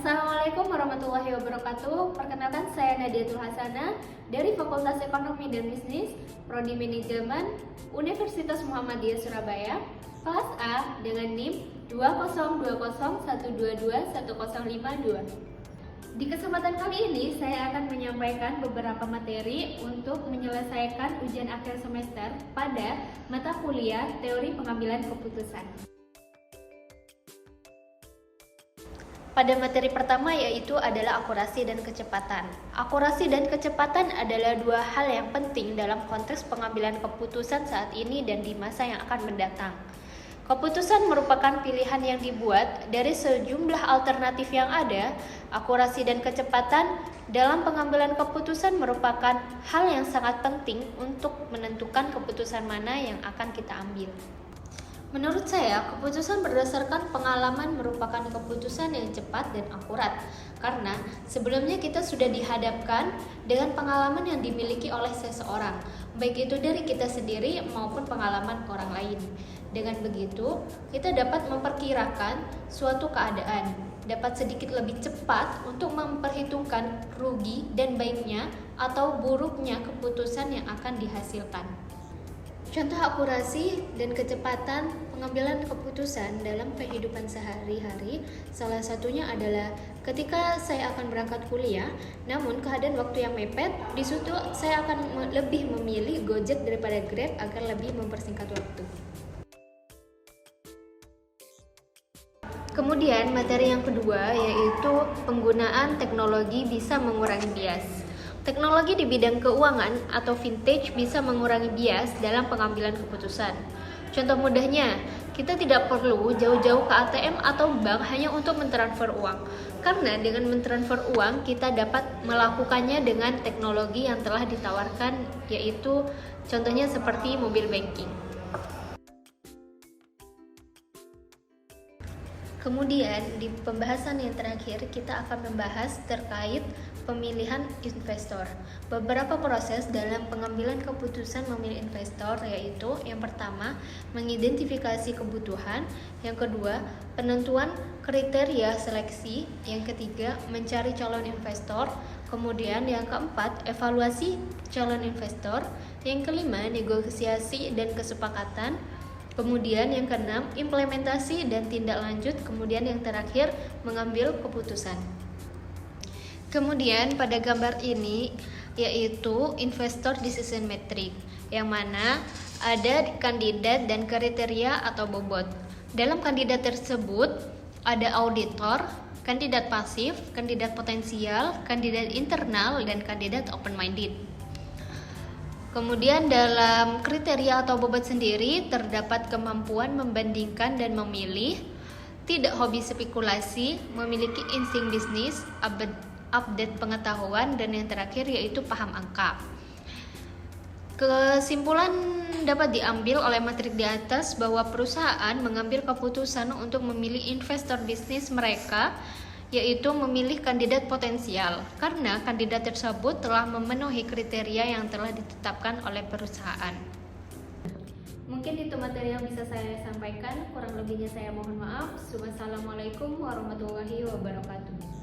Assalamualaikum warahmatullahi wabarakatuh. Perkenalkan, saya Nadiatul Hasanah dari Fakultas Ekonomi dan Bisnis, Prodi Manajemen, Universitas Muhammadiyah Surabaya, kelas A dengan NIM 20201221052. Di kesempatan kali ini saya akan menyampaikan beberapa materi untuk menyelesaikan ujian akhir semester pada mata kuliah Teori Pengambilan Keputusan. Pada materi pertama yaitu adalah akurasi dan kecepatan. Akurasi dan kecepatan adalah dua hal yang penting dalam konteks pengambilan keputusan saat ini dan di masa yang akan mendatang. Keputusan merupakan pilihan yang dibuat dari sejumlah alternatif yang ada. Akurasi dan kecepatan dalam pengambilan keputusan merupakan hal yang sangat penting untuk menentukan keputusan mana yang akan kita ambil. Menurut saya, keputusan berdasarkan pengalaman merupakan keputusan yang cepat dan akurat, karena sebelumnya kita sudah dihadapkan dengan pengalaman yang dimiliki oleh seseorang, baik itu dari kita sendiri maupun pengalaman orang lain. Dengan begitu, kita dapat memperkirakan suatu keadaan, dapat sedikit lebih cepat untuk memperhitungkan rugi dan baiknya atau buruknya keputusan yang akan dihasilkan. Contoh akurasi dan kecepatan pengambilan keputusan dalam kehidupan sehari-hari, salah satunya adalah ketika saya akan berangkat kuliah, namun keadaan waktu yang mepet, di situ saya akan lebih memilih Gojek daripada Grab agar lebih mempersingkat waktu. Kemudian materi yang kedua yaitu penggunaan teknologi bisa mengurangi bias. Teknologi di bidang keuangan atau vintage bisa mengurangi bias dalam pengambilan keputusan. Contoh mudahnya, kita tidak perlu jauh-jauh ke ATM atau bank hanya untuk mentransfer uang. Karena dengan mentransfer uang, kita dapat melakukannya dengan teknologi yang telah ditawarkan, yaitu contohnya seperti mobile banking. Kemudian di pembahasan yang terakhir kita akan membahas terkait pemilihan investor. Beberapa proses dalam pengambilan keputusan memilih investor yaitu yang pertama, mengidentifikasi kebutuhan, yang kedua, penentuan kriteria seleksi, yang ketiga, mencari calon investor, kemudian yang keempat, evaluasi calon investor, yang kelima, negosiasi dan kesepakatan, kemudian yang keenam, implementasi dan tindak lanjut, kemudian yang terakhir, mengambil keputusan. Kemudian pada gambar ini yaitu investor decision metric, yang mana ada kandidat dan kriteria atau bobot. Dalam kandidat tersebut ada auditor, kandidat pasif, kandidat potensial, kandidat internal, dan kandidat open-minded. Kemudian dalam kriteria atau bobot sendiri terdapat kemampuan membandingkan dan memilih, tidak hobi spekulasi, memiliki insting bisnis, update pengetahuan, dan yang terakhir yaitu paham angka. Kesimpulan dapat diambil oleh materi di atas bahwa perusahaan mengambil keputusan untuk memilih investor bisnis mereka, yaitu memilih kandidat potensial, karena kandidat tersebut telah memenuhi kriteria yang telah ditetapkan oleh perusahaan. Mungkin itu materi yang bisa saya sampaikan, kurang lebihnya saya mohon maaf. Wassalamualaikum warahmatullahi wabarakatuh.